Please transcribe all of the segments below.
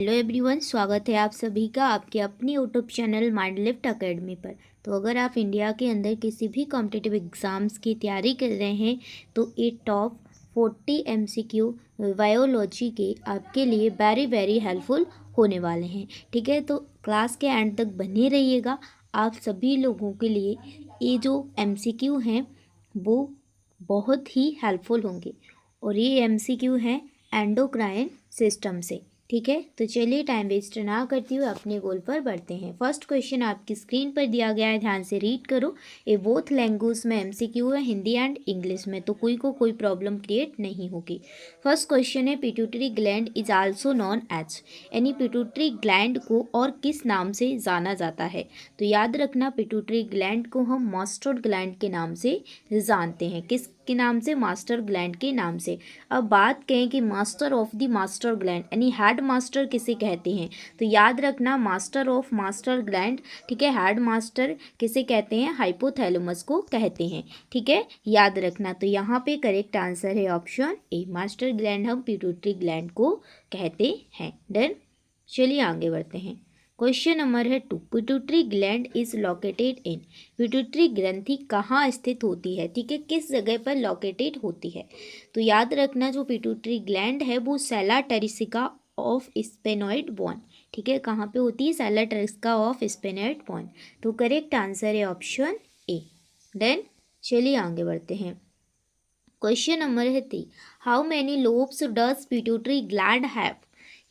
Hello everyone, स्वागत है आप सभी का आपके अपनी YouTube channel mind lift academy पर। तो अगर आप इंडिया के अंदर किसी भी कॉम्पिटिटिव एग्ज़ाम्स की तैयारी कर रहे हैं तो ये टॉप 40 एमसीक्यू बायोलॉजी के आपके लिए वेरी वेरी हेल्पफुल होने वाले हैं। ठीक है, तो क्लास के एंड तक बने रहिएगा। आप सभी लोगों के लिए ये जो एमसीक्यू हैं वो बहुत ही हेल्पफुल होंगे और ये एमसीक्यू हैं एंडोक्राइन सिस्टम से। ठीक है, तो चलिए टाइम वेस्ट ना करते हुए अपने गोल पर बढ़ते हैं। फर्स्ट क्वेश्चन आपकी स्क्रीन पर दिया गया है, ध्यान से रीड करो। ये बोथ लैंग्वेज में एमसीक्यू है, हिंदी एंड इंग्लिश में, तो कोई प्रॉब्लम क्रिएट नहीं होगी। फर्स्ट क्वेश्चन है, pituitary gland is also known as, यानी पिट्यूटरी ग्लैंड को और किस नाम से जाना जाता है। तो याद रखना, पिट्यूटरी ग्लैंड को हम मास्टर ग्लैंड के नाम से जानते हैं। किस के नाम से? मास्टर ग्लैंड के नाम से। अब बात कहें कि master of the master gland यानी हेड मास्टर किसे कहते हैं, तो याद रखना मास्टर ऑफ मास्टर ग्लैंड, ठीक है, हेड मास्टर किसे कहते हैं? हाइपोथैलेमस को कहते हैं। ठीक है, याद रखना। तो यहाँ पे करेक्ट आंसर है ऑप्शन ए, मास्टर ग्लैंड हम पिट्यूटरी ग्लैंड को कहते हैं। डन, चलिए आगे बढ़ते हैं। क्वेश्चन नंबर है 2, pituitary gland is located in, pituitary ग्रंथि कहाँ स्थित होती है? ठीक है, किस जगह पर लोकेटेड होती है? तो याद रखना, जो पिट्यूटरी ग्लैंड है वो सेला टेरिसिका ऑफ स्पेनॉइड बोन, ठीक है, कहाँ पे होती है? सेला टेरिसिका ऑफ स्पेनॉइड बोन। तो करेक्ट आंसर है ऑप्शन ए। देन चलिए आगे बढ़ते हैं। क्वेश्चन नंबर है 3, how many lobes does pituitary gland have,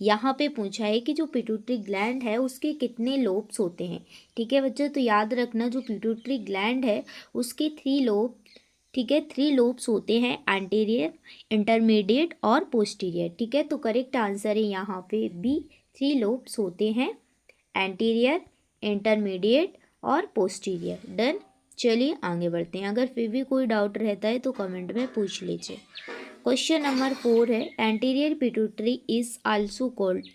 यहाँ पे पूछा है कि जो पिट्यूटरी ग्लैंड है उसके कितने लोब्स होते हैं। ठीक है बच्चों, तो याद रखना जो पिट्यूटरी ग्लैंड है उसके 3 लोब, ठीक है, 3 लोब्स होते हैं, एंटीरियर, इंटरमीडिएट और पोस्टीरियर। ठीक है, तो करेक्ट आंसर है यहाँ पे बी, 3 लोब्स होते हैं, एंटीरियर, इंटरमीडिएट और पोस्टीरियर। डन, चलिए आगे बढ़ते हैं। अगर फिर भी कोई डाउट रहता है तो कमेंट में पूछ लीजिए। क्वेश्चन नंबर 4 है, anterior pituitary is also called,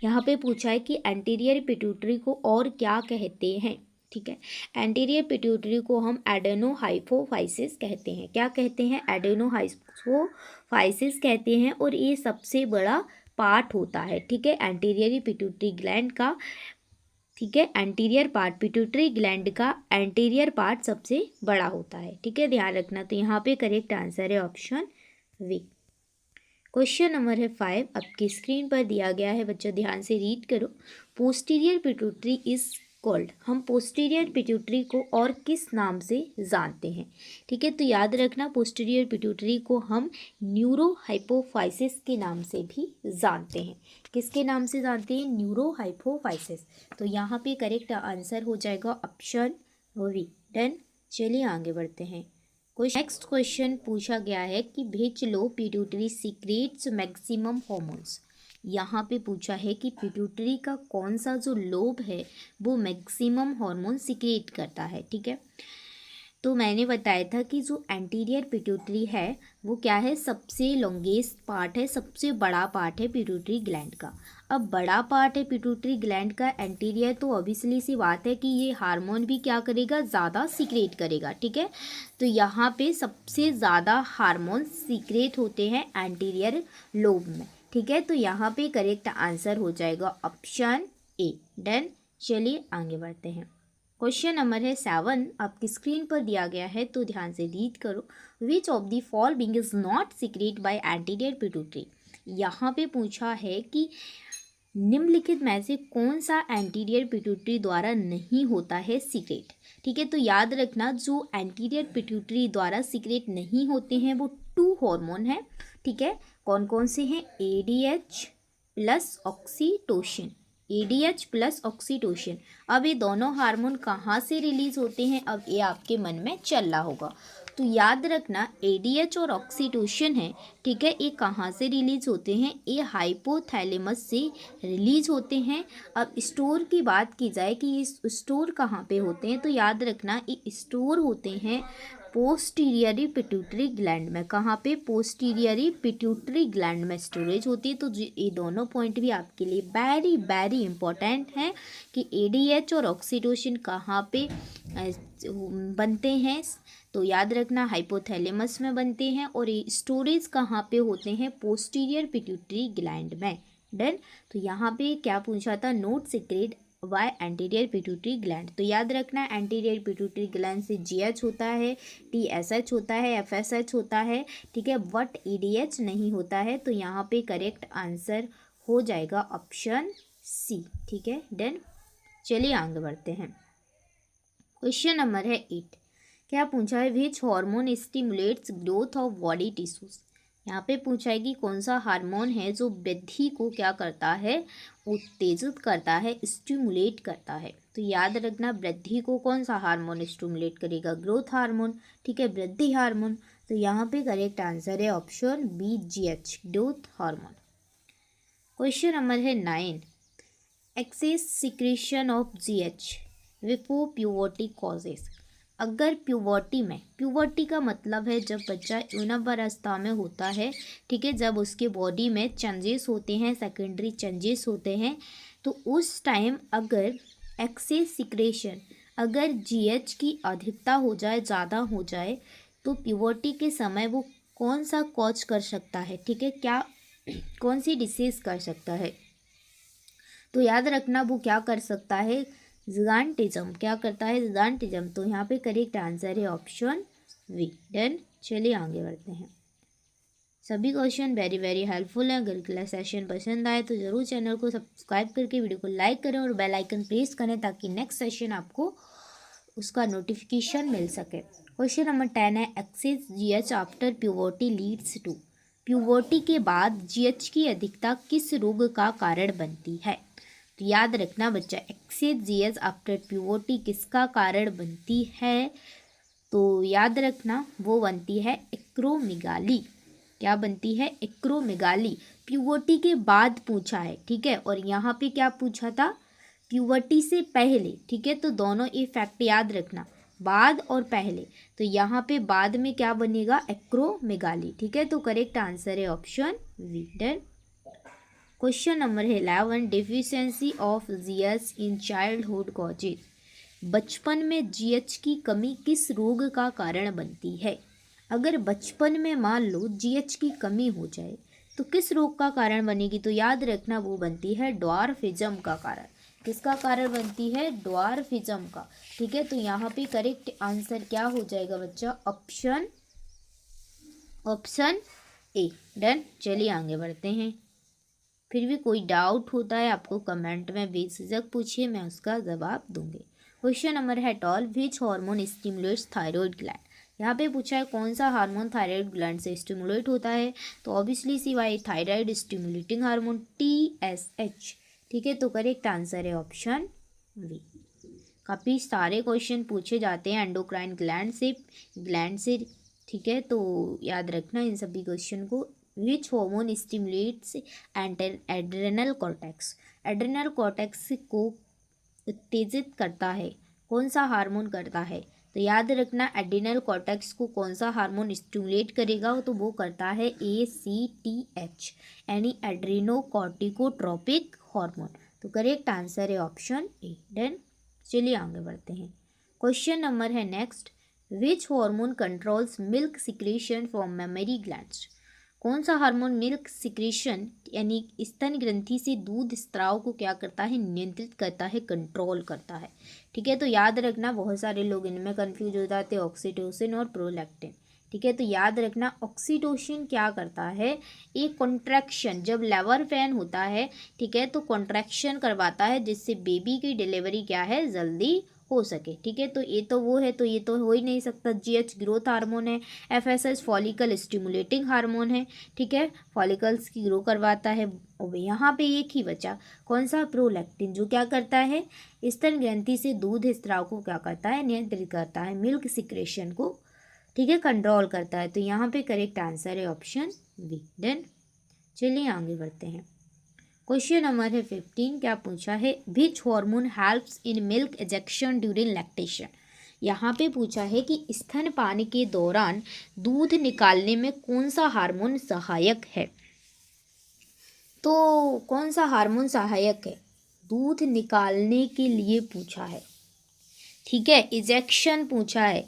यहाँ पे पूछा है कि एंटीरियर पिट्यूटरी को और क्या कहते हैं। ठीक है, एंटीरियर पिट्यूटरी को हम एडेनोहाइपोफाइसिस कहते हैं। क्या कहते हैं? एडेनोहाइपोफाइसिस कहते हैं और ये सबसे बड़ा पार्ट होता है। ठीक है, एंटीरियर पिट्यूटरी ग्लैंड का, ठीक है, एंटीरियर पार्ट, पिट्यूटरी ग्लैंड का एंटीरियर पार्ट सबसे बड़ा होता है। ठीक है, ध्यान रखना। तो यहाँ पे करेक्ट आंसर है ऑप्शन वी। क्वेश्चन नंबर है 5, आपकी स्क्रीन पर दिया गया है, बच्चों ध्यान से रीड करो। पोस्टीरियर पिट्यूटरी इज कॉल्ड, हम पोस्टीरियर पिट्यूटरी को और किस नाम से जानते हैं? ठीक है, तो याद रखना पोस्टीरियर पिट्यूटरी को हम न्यूरोहाइपोफाइसिस के नाम से भी जानते हैं। किसके नाम से जानते हैं? न्यूरोहाइपोफाइसिस। तो यहाँ पे करेक्ट आंसर हो जाएगा ऑप्शन वी। डन, चलिए आगे बढ़ते हैं। नेक्स्ट क्वेश्चन पूछा गया है कि which lobe pituitary secrets maximum hormones, यहाँ पे पूछा है कि पिट्यूटरी का कौन सा जो लोब है वो मैक्सिमम हार्मोन सीक्रेट करता है। ठीक है, तो मैंने बताया था कि जो एंटीरियर पिट्यूटरी है वो क्या है? सबसे लॉन्गेस्ट पार्ट है, सबसे बड़ा पार्ट है पिट्यूटरी ग्लैंड का। अब बड़ा पार्ट है पिट्यूटरी ग्लैंड का एंटीरियर, तो ऑब्वियसली सी बात है कि ये हार्मोन भी क्या करेगा? ज़्यादा सीक्रेट करेगा। ठीक है, तो यहाँ पे सबसे ज़्यादा हार्मोन सीक्रेट होते हैं एंटीरियर लोब में। ठीक है, तो यहाँ पे करेक्ट आंसर हो जाएगा ऑप्शन ए। डन, चलिए आगे बढ़ते हैं। क्वेश्चन नंबर है 7, आपकी स्क्रीन पर दिया गया है, तो ध्यान से रीड करो। Which of the following is not secret by anterior pituitary, यहाँ पे पूछा है कि निम्नलिखित में से कौन सा एंटीरियर पिट्यूटरी द्वारा नहीं होता है सीक्रेट। ठीक है, तो याद रखना जो एंटीरियर पिट्यूटरी द्वारा सीक्रेट नहीं होते हैं वो 2 हार्मोन हैं। ठीक है, कौन कौन से हैं? ADH plus oxytocin, ADH plus oxytocin. अब ये दोनों हार्मोन कहाँ से रिलीज होते हैं? अब ये आपके मन में चल रहा होगा, तो याद रखना एडीएच और ऑक्सीटोसिन है। ठीक है, ये कहाँ से रिलीज होते हैं? ये हाइपोथैलेमस से रिलीज होते हैं। अब स्टोर की बात की जाए कि ये स्टोर कहाँ पे होते हैं, तो याद रखना ये स्टोर होते हैं पोस्टीरियरी पिट्यूटरी ग्लैंड में। कहाँ पे? पोस्टीरियरी पिट्यूटरी ग्लैंड में स्टोरेज होती है। तो ये दोनों पॉइंट भी आपके लिए वेरी वेरी इंपॉर्टेंट हैं कि एडीएच और ऑक्सीटोसिन कहाँ पे बनते हैं। तो याद रखना हाइपोथैलेमस में बनते हैं और ये स्टोरेज कहाँ पे होते हैं? पोस्टीरियर पिट्यूटरी ग्लैंड में। डन। तो यहाँ पे क्या पूछा था, not secrete by anterior pituitary gland. तो याद रखना एंटीरियर पिट्यूटरी ग्लैंड से जीएच होता है, टीएसएच होता है, एफएसएच होता है, ठीक है, बट ईडीएच नहीं होता है। तो यहाँ पे करेक्ट आंसर हो जाएगा ऑप्शन सी, ठीक है, डन। चलिए आगे बढ़ते हैं। क्वेश्चन नंबर है 8। क्या पूछा है, which hormone stimulates growth of body tissues. यहाँ पे पूछा है कि कौन सा हार्मोन है जो वृद्धि को क्या करता है, उत्तेजित करता है, स्टिमुलेट करता है। तो याद रखना वृद्धि को कौन सा हार्मोन स्टिमुलेट करेगा, ग्रोथ हार्मोन, ठीक है, वृद्धि हार्मोन। तो यहाँ पे करेक्ट आंसर है option B, GH, growth hormone. Question number है 9। Excess secretion of GH before puberty causes. अगर प्यूबर्टी में, प्यूबर्टी का मतलब है जब बच्चा यौनावस्था में होता है, ठीक है, जब उसके बॉडी में चेंजेस होते हैं, सेकेंडरी चेंजेस होते हैं, तो उस टाइम अगर एक्सेस सिक्रेशन, अगर जीएच की अधिकता हो जाए, ज़्यादा हो जाए, तो प्यूबर्टी के समय वो कौन सा कॉज कर सकता है, ठीक है, क्या कौन सी डिसीज कर सकता है। तो याद रखना वो क्या कर सकता है, जिगांटिज्म, क्या करता है, जिगांटिज्म। तो यहाँ पे करेक्ट आंसर है ऑप्शन वी, डन। चलिए आगे बढ़ते हैं। सभी क्वेश्चन वेरी वेरी हेल्पफुल हैं। अगर क्लास सेशन पसंद आए तो ज़रूर चैनल को सब्सक्राइब करके वीडियो को लाइक करें और बेल आइकन प्रेस करें ताकि नेक्स्ट सेशन आपको उसका नोटिफिकेशन मिल सके। क्वेश्चन नंबर 10 है, excess GH after puberty leads to. Puberty के बाद जीएच की अधिकता किस रोग का कारण बनती है। तो याद रखना बच्चा, एक्सेस जीएच आफ्टर प्यूबर्टी किसका कारण बनती है। तो याद रखना वो बनती है एक्रोमेगाली। क्या बनती है, एक्रोमेगाली। प्यूबर्टी के बाद पूछा है, ठीक है, और यहाँ पे क्या पूछा था, प्यूबर्टी से पहले, ठीक है। तो दोनों ये फैक्ट याद रखना, बाद और पहले। तो यहाँ पे बाद में क्या बनेगा, एक्रोमेगाली, ठीक है। तो करेक्ट आंसर है option B, done. Question number है 11। Deficiency of GH in childhood causes. बचपन में जीएच की कमी किस रोग का कारण बनती है। अगर बचपन में मान लो जीएच की कमी हो जाए तो किस रोग का कारण बनेगी। तो याद रखना वो बनती है ड्वार्फिज्म का कारण। किसका कारण बनती है, ड्वार्फिज्म का, ठीक है। तो यहाँ पे करेक्ट आंसर क्या हो जाएगा बच्चा, ऑप्शन ए, डन। चलिए आगे बढ़ते हैं। फिर भी कोई डाउट होता है आपको कमेंट में बेझिझक पूछिए, मैं उसका जवाब दूंगी। क्वेश्चन नंबर है 12। Which hormone stimulates thyroid gland. यहाँ पे पूछा है कौन सा हार्मोन थायराइड ग्लैंड से स्टिमुलेट होता है। तो ऑब्वियसली सी वाई, थायराइड स्टिमुलेटिंग हार्मोन, टीएसएच, ठीक है। तो करेक्ट आंसर है ऑप्शन वी। काफ़ी सारे क्वेश्चन पूछे जाते हैं एंडोक्राइन ग्लैंड से, ठीक है। तो याद रखना इन सभी क्वेश्चन को। विच hormone stimulates adrenal cortex. Adrenal cortex को उत्तेजित करता है, कौन सा हार्मोन करता है। तो याद रखना एड्रेनल कॉर्टेक्स को कौन सा हार्मोन स्टिमुलेट करेगा, तो वो करता है ACTH, यानी एड्रेनोकॉर्टिकोट्रोपिक हार्मोन। तो करेक्ट आंसर है ऑप्शन ए, डन। चलिए आगे बढ़ते हैं। क्वेश्चन नंबर है next. Which hormone controls milk secretion from mammary glands. कौन सा हार्मोन मिल्क सिक्रेशन यानी स्तन ग्रंथि से दूध स्त्राव को क्या करता है, नियंत्रित करता है, कंट्रोल करता है, ठीक है। तो याद रखना बहुत सारे लोग इनमें कंफ्यूज हो जाते हैं, ऑक्सीटोसिन और प्रोलैक्टिन, ठीक है। तो याद रखना ऑक्सीटोसिन क्या करता है, एक कॉन्ट्रैक्शन, जब लेबर पेन होता है, ठीक है, तो कॉन्ट्रैक्शन करवाता है जिससे बेबी की डिलीवरी क्या है, जल्दी हो सके, ठीक है। तो ये तो वो है, तो ये तो हो ही नहीं सकता। जीएच ग्रोथ हार्मोन है, एफएसएच फॉलिकल स्टिमुलेटिंग हार्मोन है, ठीक है, फॉलिकल्स की ग्रो करवाता है। और यहाँ पे एक ही बचा, कौन सा, प्रोलैक्टिन, जो क्या करता है, स्तन ग्रंथि से दूध स्त्राव को क्या करता है, नियंत्रित करता है, मिल्क सिक्रेशन को, ठीक है, कंट्रोल करता है। तो यहाँ पे करेक्ट आंसर है ऑप्शन बी, डन। चलिए आगे बढ़ते हैं। क्वेश्चन नंबर है 15। क्या पूछा है, which hormone helps in milk ejection during lactation. यहाँ पे पूछा है कि स्तनपान के दौरान दूध निकालने में कौन सा हार्मोन सहायक है। तो कौन सा हार्मोन सहायक है, दूध निकालने के लिए पूछा है, ठीक है, इजेक्शन पूछा है,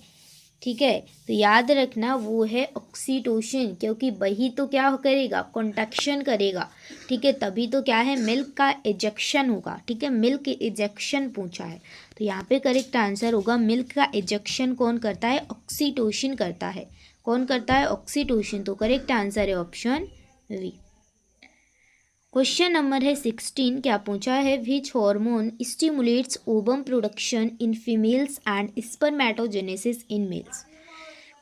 ठीक है। तो याद रखना वो है ऑक्सीटोसिन, क्योंकि वही तो क्या करेगा, कॉन्ट्रैक्शन करेगा। ठीक है, तभी तो क्या है, मिल्क का इजेक्शन होगा। ठीक है, मिल्क इजेक्शन पूछा है, तो यहाँ पे करेक्ट आंसर होगा मिल्क का इजेक्शन कौन करता है, ऑक्सीटोसिन करता है। कौन करता है, ऑक्सीटोसिन। तो करेक्ट आंसर है ऑप्शन वी। क्वेश्चन नंबर है 16, क्या पूछा है, which hormone stimulates ovum production in females and spermatogenesis in males.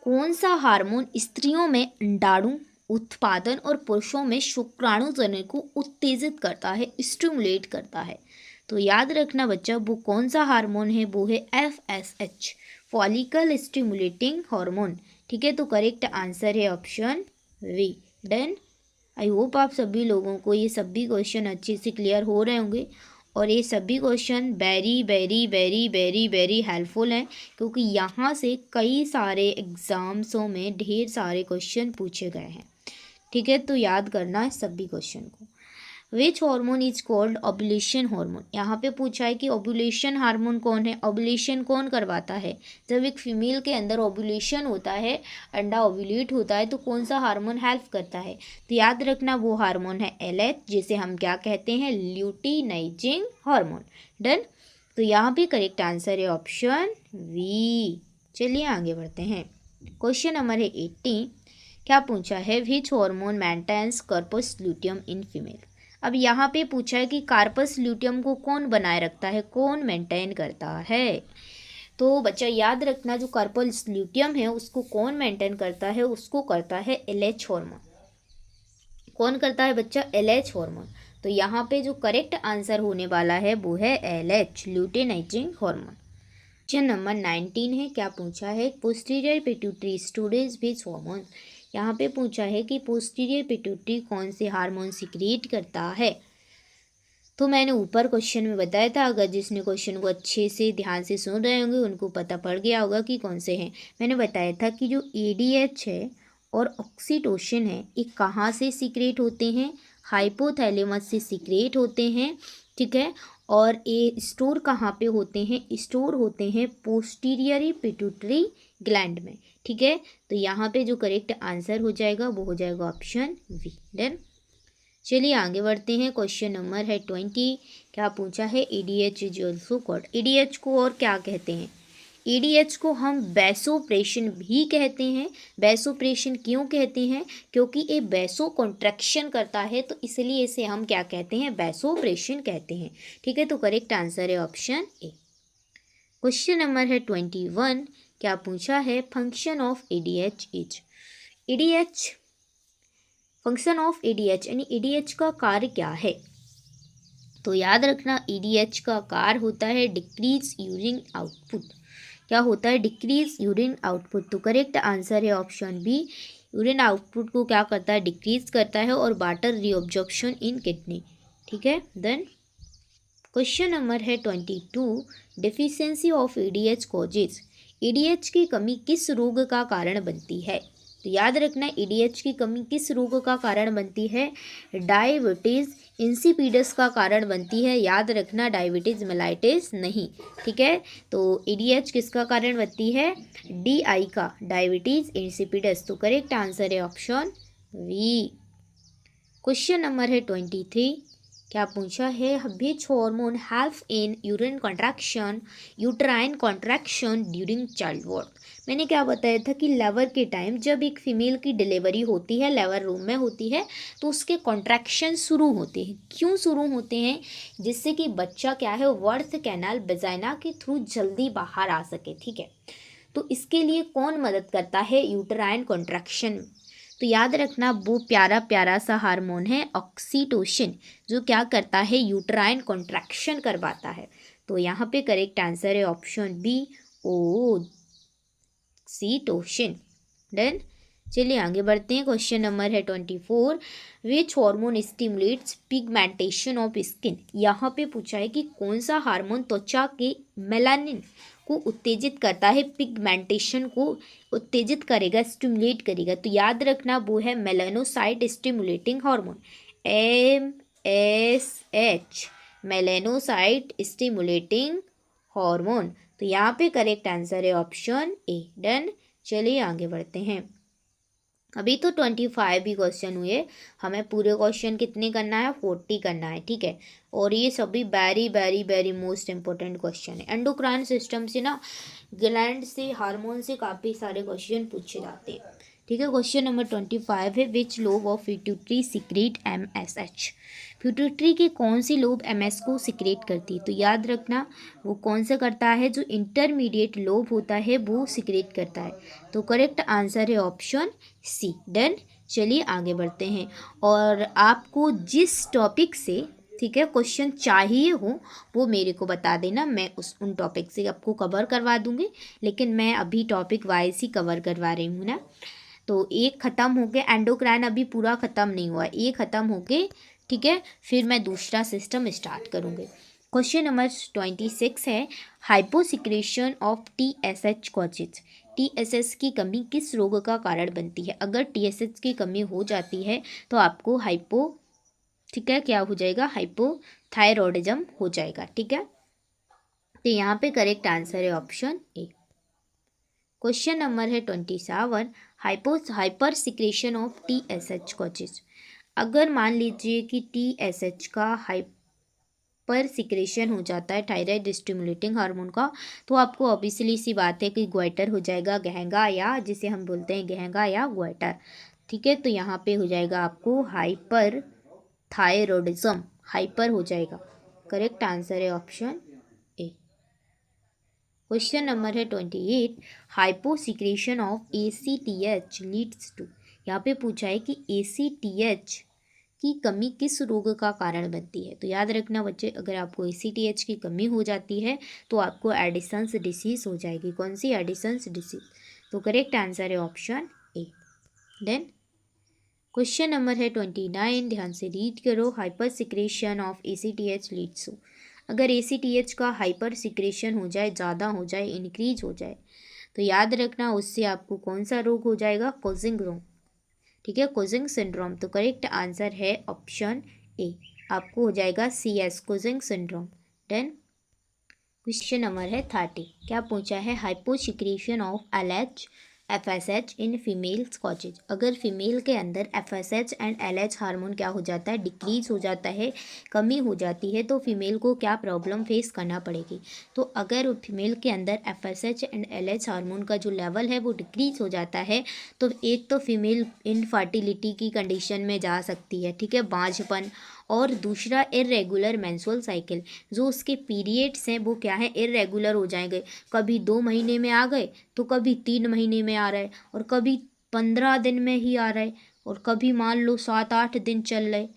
कौन सा हार्मोन स्त्रियों में अंडाणु उत्पादन और पुरुषों में शुक्राणु जनन को उत्तेजित करता है, स्टिमुलेट करता है। तो याद रखना बच्चा, वो कौन सा हार्मोन है, वो है FSH, फॉलिकल स्टिमुलेटिंग हार्मोन। ठीक है, तो करेक्ट आंसर है option B. Done. I hope आप सभी लोगों को ये सभी क्वेश्चन अच्छे से क्लियर हो रहे होंगे, और ये सभी question very very very very very helpful हैं, क्योंकि यहाँ से कई सारे एग्ज़ाम्सों में ढेर सारे क्वेश्चन पूछे गए हैं। ठीक है, तो याद करना है सभी क्वेश्चन को। Which hormone is called ovulation hormone. यहाँ पे पूछा है कि ओव्यूलेशन हार्मोन कौन है, ओव्यूलेशन कौन करवाता है। जब एक फीमेल के अंदर ओव्यूलेशन होता है, अंडा ओव्यूलेट होता है, तो कौन सा हार्मोन हेल्प करता है। तो याद रखना वो हार्मोन है LH, जिसे हम क्या कहते हैं, ल्यूटिनाइजिंग हार्मोन। डन। तो यहाँ पे करेक्ट आंसर है ऑप्शन वी। चलिए आगे बढ़ते हैं। क्वेश्चन नंबर है 18, क्या पूछा है, which hormone maintains corpus luteum in female. अब यहाँ पे पूछा है कि कार्पस ल्यूटियम को कौन बनाए रखता है, कौन मेंटेन करता है। तो बच्चा याद रखना, जो कार्पस ल्यूटियम है उसको कौन मेंटेन करता है, उसको करता है LH हार्मोन। कौन करता है बच्चा, LH हार्मोन। तो यहाँ पे जो करेक्ट आंसर होने वाला है वो है LH, luteinizing hormone. Question number 19 है, क्या पूछा है, posterior pituitary storage which hormone. यहाँ पे पूछा है कि पोस्टीरियर पिट्यूटरी कौन से हार्मोन सिक्रीट करता है। तो मैंने ऊपर क्वेश्चन में बताया था, अगर जिसने क्वेश्चन को अच्छे से ध्यान से सुन रहे होंगे उनको पता पड़ गया होगा कि कौन से हैं। मैंने बताया था कि जो ADH है और ऑक्सीटोसिन है, ये कहाँ से सिक्रेट होते हैं, हाइपोथैलेमस से सिक्रेट होते हैं। ठीक है, और ये स्टोर कहाँ पे होते हैं, स्टोर होते हैं पोस्टीरियरी पिट्यूटरी ग्लैंड में। ठीक है, तो यहाँ पे जो करेक्ट आंसर हो जाएगा वो हो जाएगा ऑप्शन वी। डन। चलिए आगे बढ़ते हैं। क्वेश्चन नंबर है 20, क्या पूछा है, ADH is also called. ADH को और क्या कहते हैं, ADH को हम वैसोप्रेशन भी कहते हैं। वैसोप्रेशन क्यों कहते हैं, क्योंकि ये वैसो कॉन्ट्रैक्शन करता है, तो इसलिए इसे हम क्या कहते हैं, वैसोप्रेशन कहते हैं। ठीक है, तो करेक्ट आंसर है ऑप्शन ए। क्वेश्चन नंबर है 21, क्या पूछा है, function of ADH is. ADH, function of ADH यानी ADH का कार्य क्या है। तो याद रखना, ADH का कार्य होता है डिक्रीज यूरिन आउटपुट। क्या होता है, डिक्रीज यूरिन आउटपुट। तो करेक्ट आंसर है ऑप्शन बी, यूरिन आउटपुट को क्या करता है, डिक्रीज करता है, और वाटर रीअब्जॉर्प्शन इन किडनी। ठीक है। देन क्वेश्चन नंबर है 22, deficiency of ADH causes. ADH की कमी किस रोग का कारण बनती है। तो याद रखना, ADH की कमी किस रोग का कारण बनती है, डायबिटीज़ इंसिपिडस का कारण बनती है। याद रखना, डायबिटीज़ मेलाइटिस नहीं। ठीक है, तो ADH किसका कारण बनती है, DI का, डायबिटीज़ इंसिपिडस। तो करेक्ट आंसर है ऑप्शन वी। क्वेश्चन नंबर है 23, क्या पूछा है, which hormone help in urine contraction, uterine contraction during child birth. मैंने क्या बताया था कि लेबर के टाइम जब एक फीमेल की डिलीवरी होती है, लेबर रूम में होती है, तो उसके कॉन्ट्रैक्शन शुरू होते हैं। क्यों शुरू होते हैं, जिससे कि बच्चा क्या है, बर्थ कैनाल वेजाइना के थ्रू जल्दी बाहर आ सके। ठीक है, तो इसके लिए कौन मदद करता है, यूट्राइन कॉन्ट्रैक्शन। तो याद रखना, वो प्यारा प्यारा सा हार्मोन है ऑक्सीटोसिन, जो क्या करता है, यूट्राइन कॉन्ट्रैक्शन करवाता है। तो यहाँ पे करेक्ट आंसर है ऑप्शन बी, ऑक्सीटोसिन। देन चलिए आगे बढ़ते हैं। क्वेश्चन नंबर है 24, विच hormone stimulates pigmentation of skin. यहाँ पे पूछा है कि कौन सा हार्मोन त्वचा के मेलानिन को उत्तेजित करता है, पिगमेंटेशन को उत्तेजित करेगा, स्टिमुलेट करेगा। तो याद रखना, वो है melanocyte stimulating hormone, MSH, melanocyte stimulating hormone. तो यहाँ पे करेक्ट आंसर है ऑप्शन ए। डन। चलिए आगे बढ़ते हैं। अभी तो 25 ही क्वेश्चन हुए, हमें पूरे क्वेश्चन कितने करना है, 40 करना है, ठीक है। और ये सभी very very very most important question है। एंडोक्राइन सिस्टम से ना, ग्लैंड से, हार्मोन से काफ़ी सारे क्वेश्चन पूछे जाते हैं, ठीक है। क्वेश्चन नंबर 25 है, which lobe of pituitary secrete MSH। Pituitary के कौन सी लोब MS को सीक्रेट करती है, तो याद रखना वो कौन सा करता है, जो इंटरमीडिएट लोब होता है वो सीक्रेट करता है। तो करेक्ट आंसर है ऑप्शन सी। डन। चलिए आगे बढ़ते हैं। और आपको जिस टॉपिक से, ठीक है, क्वेश्चन चाहिए हो वो मेरे को बता देना, मैं उन टॉपिक से आपको कवर करवा दूंगी। लेकिन मैं अभी टॉपिक वाइज ही कवर करवा रही हूँ ना। तो एक ख़त्म हो गया, एंडोक्राइन अभी पूरा ख़त्म नहीं हुआ, एक ख़त्म हो गए, ठीक है। फिर मैं दूसरा सिस्टम स्टार्ट करूँगी। क्वेश्चन नंबर 26 है, hyposecretion of TSH causes. TSH की कमी किस रोग का कारण बनती है। अगर TSH की कमी हो जाती है तो आपको ठीक है, क्या हो जाएगा, हाइपोथायरॉयडिज्म हो जाएगा, ठीक है। तो यहाँ पे करेक्ट आंसर है ऑप्शन ए। क्वेश्चन नंबर है 27, hyper secretion of TSH causes. अगर मान लीजिए कि TSH का हाइपर सिक्रेशन हो जाता है, थायराइड स्टिमुलेटिंग हार्मोन का, तो आपको ऑब्वियसली सी बात है कि ग्वाइटर हो जाएगा, गहंगा, या जिसे हम बोलते हैं गहंगा या ग्वाइटर, ठीक है। तो यहाँ पे हो जाएगा आपको हाइपर थायरॉयडिज्म, हाइपर हो जाएगा। करेक्ट आंसर है ऑप्शन ए। क्वेश्चन नंबर है 28, hyposecretion of ACTH leads to. यहाँ पे पूछा है कि ACTH की कमी किस रोग का कारण बनती है। तो याद रखना बच्चे, अगर आपको ACTH की कमी हो जाती है तो आपको एडिसन्स डिसीज हो जाएगी। कौन सी, एडिसन्स डिसीज। तो करेक्ट आंसर है option A. Then question number है 29, ध्यान से रीड करो, hyper secretion of ACTH leads to. अगर ACTH का हाइपर सिक्रेशन हो जाए, ज़्यादा हो जाए, इंक्रीज हो जाए, तो याद रखना उससे आपको कौन सा रोग हो जाएगा, कोजिंग रोग, ठीक है, कोजिंग सिंड्रोम। तो करेक्ट आंसर है ऑप्शन ए, आपको हो जाएगा CS, Cushing syndrome. Then question number है 30, क्या पूछा है, hyposecretion of LH FSH in females causes. अगर फीमेल के अंदर FSH एंड LH हार्मोन क्या हो जाता है, डिक्रीज हो जाता है, कमी हो जाती है, तो फीमेल को क्या प्रॉब्लम फेस करना पड़ेगी। तो अगर फीमेल के अंदर FSH एंड LH हार्मोन का जो लेवल है वो डिक्रीज हो जाता है, तो एक तो फीमेल इनफर्टिलिटी की कंडीशन में जा सकती है, ठीक है, बांझपन। और दूसरा इरेगुलर मेंस्ट्रुअल साइकिल, जो उसके पीरियड्स हैं वो क्या है, इरेगुलर हो जाएंगे। कभी 2 महीने में आ गए, तो कभी 3 महीने में आ रहा है, और कभी 15 दिन में ही आ रहा है, और कभी मान लो 7-8 दिन चल रहे।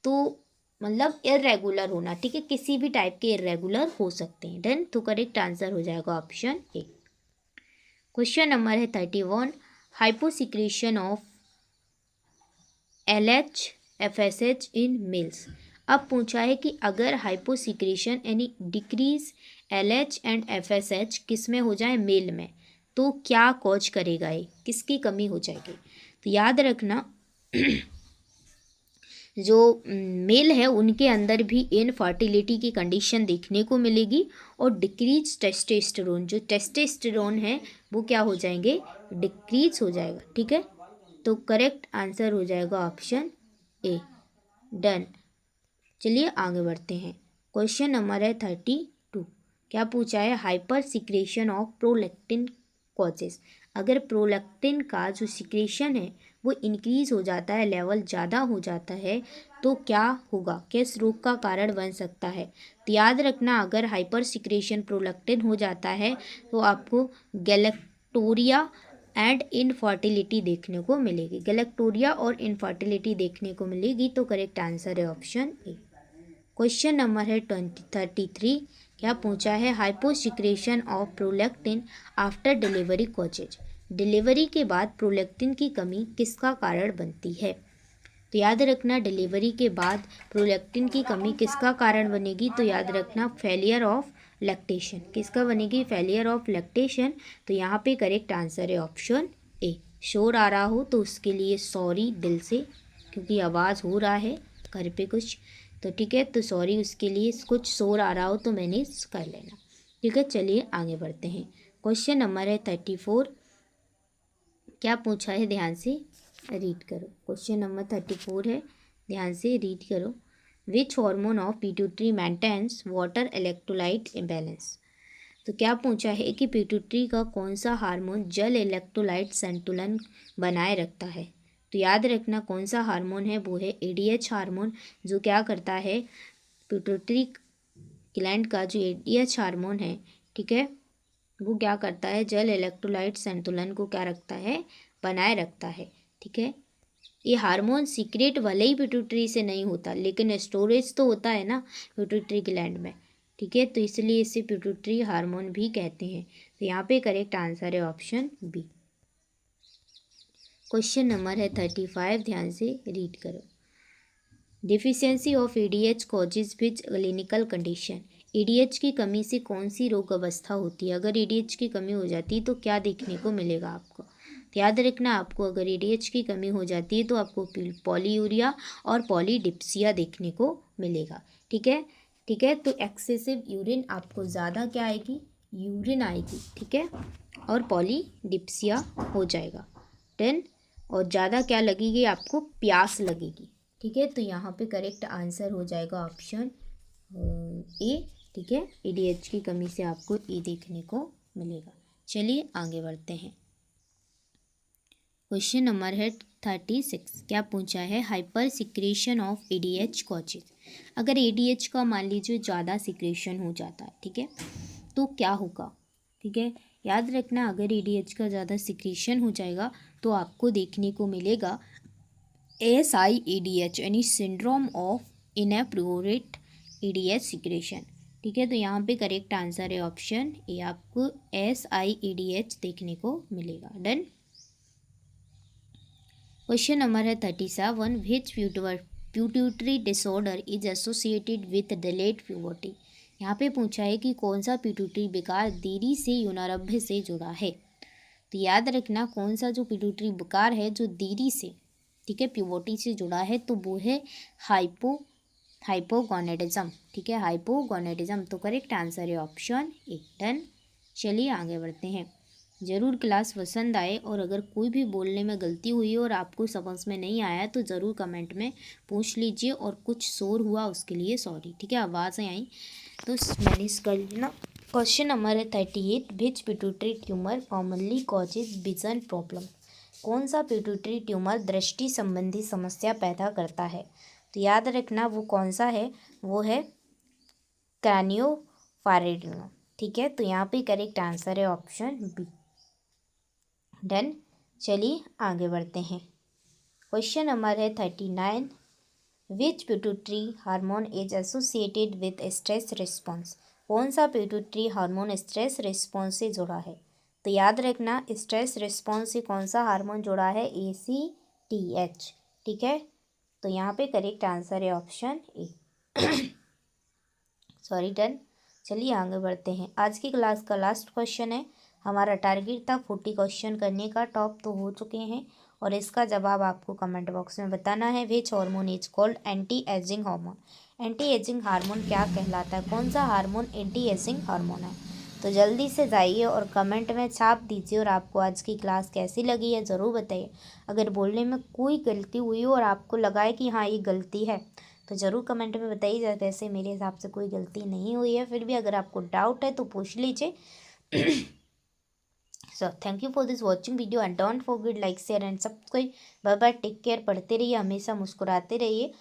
तो मतलब इरेगुलर होना, ठीक है, किसी भी टाइप के इरेगुलर हो सकते हैं। देन तो करेक्ट आंसर हो जाएगा ऑप्शन ए। क्वेश्चन नंबर है 31, hyposecretion of LH FSH in males. अब पूछा है कि अगर हाइपोसिक्रेशन यानी डिक्रीज LH एंड FSH किस में हो जाए, मेल में, तो क्या कॉज करेगा, ये किसकी कमी हो जाएगी। तो याद रखना जो मेल है उनके अंदर भी इनफर्टिलिटी की कंडीशन देखने को मिलेगी, और डिक्रीज टेस्टोस्टेरोन, जो टेस्टोस्टेरोन है वो क्या हो जाएंगे, डिक्रीज हो जाएगा, ठीक है। तो करेक्ट आंसर हो जाएगा ऑप्शन ए। डन। चलिए आगे बढ़ते हैं। क्वेश्चन नंबर है 32, क्या पूछा है, hyper secretion of prolactin causes. अगर प्रोलैक्टिन का जो सिक्रेशन है वो इंक्रीज हो जाता है, लेवल ज़्यादा हो जाता है, तो क्या होगा, किस रोग का कारण बन सकता है। तो याद रखना, अगर हाइपर सिक्रेशन प्रोलैक्टिन हो जाता है तो आपको गैलेक्टोरिया एंड इनफर्टिलिटी देखने को मिलेगी, गैलेक्टोरिया और इनफर्टिलिटी देखने को मिलेगी। तो करेक्ट आंसर है ऑप्शन ए। क्वेश्चन नंबर है 33, क्या पूछा है, hyposecretion of prolactin after delivery causes. Delivery के बाद प्रोलैक्टिन की कमी किसका कारण बनती है। तो याद रखना, डिलीवरी के बाद प्रोलैक्टिन की कमी किसका कारण बनेगी। तो याद रखना, फेलियर ऑफ लैक्टेशन, किसका बनेगी, फेलियर ऑफ लैक्टेशन। तो यहाँ पे करेक्ट आंसर है ऑप्शन ए। शोर आ रहा हो तो उसके लिए सॉरी दिल से, क्योंकि आवाज़ हो रहा है घर पे कुछ, तो ठीक है, तो सॉरी उसके लिए, कुछ शोर आ रहा हो तो मैनेज कर लेना, ठीक है। चलिए आगे बढ़ते हैं। क्वेश्चन नंबर है 34, क्या पूछा है, ध्यान से रीड करो। क्वेश्चन नंबर 34 है, ध्यान से रीड करो। Which hormone of pituitary maintains water electrolyte imbalance. तो क्या पूछा है कि पिट्यूटरी का कौन सा हार्मोन जल इलेक्ट्रोलाइट संतुलन बनाए रखता है। तो याद रखना कौन सा हार्मोन है, वो है एडीएच हार्मोन, जो क्या करता है, पिट्यूटरी ग्लैंड का जो एडीएच हार्मोन है, ठीक है, वो क्या करता है, जल इलेक्ट्रोलाइट संतुलन को क्या रखता है, बनाए रखता है। ठीक है, ये हार्मोन सीक्रेट भले ही पिट्यूटरी से नहीं होता, लेकिन स्टोरेज तो होता है ना पिट्यूटरी ग्लैंड में। ठीक है, तो इसलिए इसे पिट्यूटरी हार्मोन भी कहते हैं। तो यहाँ पे करेक्ट आंसर है ऑप्शन बी। क्वेश्चन नंबर है 35, ध्यान से रीड करो। Deficiency of ADH causes which clinical condition. ADH की कमी से कौन सी रोग अवस्था होती है। अगर एडीएच की कमी हो जाती है तो क्या देखने को मिलेगा आपको। तो याद रखना, आपको अगर एडीएच की कमी हो जाती है तो आपको पॉलीयूरिया और पॉलीडिप्सिया देखने को मिलेगा। ठीक है, ठीक है, तो एक्सेसिव यूरिन आपको ज़्यादा क्या आएगी, यूरिन आएगी। ठीक है, और पॉलीडिप्सिया हो जाएगा। देन और ज़्यादा क्या लगेगी, आपको प्यास लगेगी। ठीक है, तो यहाँ पे करेक्ट आंसर हो जाएगा ऑप्शन ए। ठीक है, एडीएच की कमी से आपको ए देखने को मिलेगा। चलिए आगे बढ़ते हैं। क्वेश्चन नंबर है 36, क्या पूछा है, hyper secretion of ADH causes. अगर एडीएच का मान लीजिए ज़्यादा सिक्रेशन हो जाता है, ठीक है, तो क्या होगा। ठीक है, याद रखना, अगर एडीएच का ज़्यादा सिक्रेशन हो जाएगा तो आपको देखने को मिलेगा SIADH यानी syndrome of inappropriate ADH secretion. ठीक है, तो यहाँ पे करेक्ट आंसर है ऑप्शन ए, आपको SIADH देखने को मिलेगा। डन। क्वेश्चन नंबर है 37, which pituitary disorder is associated with delayed puberty. यहाँ पे पूछा है कि कौन सा पिट्यूटरी विकार देरी से यौनारंभ से जुड़ा है। तो याद रखना, कौन सा जो पिट्यूटरी विकार है जो देरी से, ठीक है, प्यूबर्टी से जुड़ा है, तो वो है हाइपोगोनेडिज्म। ठीक है, हाइपोगोनेडिज्म, तो करेक्ट आंसर है ऑप्शन ए। डन। चलिए आगे बढ़ते हैं। ज़रूर क्लास पसंद आए, और अगर कोई भी बोलने में गलती हुई और आपको समझ में नहीं आया तो ज़रूर कमेंट में पूछ लीजिए, और कुछ शोर हुआ उसके लिए सॉरी। ठीक है, आवाज़ें आई तो मैनेज कर लेना। क्वेश्चन नंबर है 38, which pituitary tumour commonly causes vision problem. कौन सा पिट्यूटरी ट्यूमर दृष्टि संबंधी समस्या पैदा करता है। तो याद रखना, वो कौन सा है, वो है क्रैनियोफैरिंजियम। ठीक है, तो यहाँ पे करेक्ट आंसर है ऑप्शन बी। डन। चलिए आगे बढ़ते हैं। क्वेश्चन नंबर है 39, which pituitary hormone is associated with stress response. कौन सा पिट्यूटरी हार्मोन स्ट्रेस रिस्पॉन्स से जुड़ा है। तो याद रखना, स्ट्रेस रिस्पॉन्स से कौन सा हार्मोन जुड़ा है, ACTH। ठीक है, तो यहाँ पे करेक्ट आंसर है ऑप्शन ए। Sorry, done. चलिए आगे बढ़ते हैं। आज की क्लास का लास्ट क्वेश्चन है। हमारा टारगेट था 40 क्वेश्चन करने का, टॉप तो हो चुके हैं, और इसका जवाब आपको कमेंट बॉक्स में बताना है। Which hormone is called anti ageing hormone. Anti ageing hormone क्या कहलाता है, कौन सा हार्मोन एंटी एजिंग हार्मोन है। तो जल्दी से जाइए और कमेंट में छाप दीजिए, और आपको आज की क्लास कैसी लगी है ज़रूर बताइए। अगर बोलने में कोई गलती हुई हो और आपको लगा है कि हाँ ये गलती है, तो ज़रूर कमेंट में बताइए। वैसे मेरे हिसाब से कोई गलती नहीं हुई है, फिर भी अगर आपको डाउट है तो पूछ लीजिए। So thank you for this watching video, and don't forget like share and subscribe. Bye bye, take care, पढ़ते रहिए, हमेशा मुस्कुराते रहिए।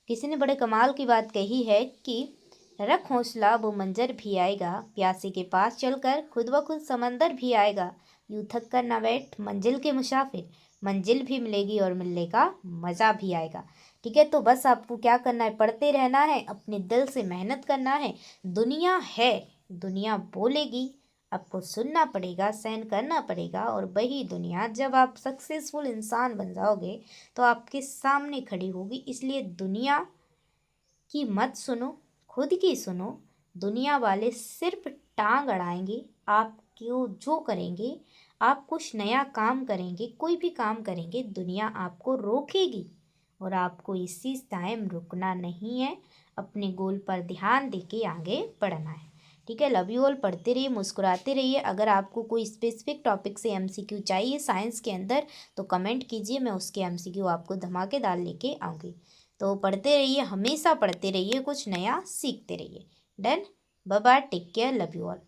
किसी ने बड़े कमाल की बात कही है कि रख हौसला वो मंजर भी आएगा, प्यासे के पास चलकर खुद ब खुद समंदर भी आएगा। यूं थक कर ना बैठ मंजिल के मुसाफिर, मंजिल भी मिलेगी और मिलने का मज़ा भी आएगा। ठीक है, तो बस आपको क्या करना है, पढ़ते रहना है, अपने दिल से मेहनत करना है। दुनिया है, दुनिया बोलेगी, आपको सुनना पड़ेगा, सहन करना पड़ेगा, और वही दुनिया जब आप सक्सेसफुल इंसान बन जाओगे तो आपके सामने खड़ी होगी। इसलिए दुनिया की मत सुनो, खुद की सुनो। दुनिया वाले सिर्फ टांग अड़ाएंगे, आप क्यों जो करेंगे, आप कुछ नया काम करेंगे, कोई भी काम करेंगे, दुनिया आपको रोकेगी, और आपको इसी टाइम रुकना नहीं है, अपने गोल पर ध्यान देके आगे बढ़ना है। ठीक है। Love you all. पढ़ते रहिए, मुस्कुराते रहिए। अगर आपको कोई स्पेसिफिक टॉपिक से एमसीक्यू चाहिए साइंस के अंदर तो कमेंट कीजिए, मैं उसके एमसीक्यू आपको धमाकेदार लेके आऊँगी। तो पढ़ते रहिए, हमेशा पढ़ते रहिए, कुछ नया सीखते रहिए। Done. Bye bye, take care, love you all.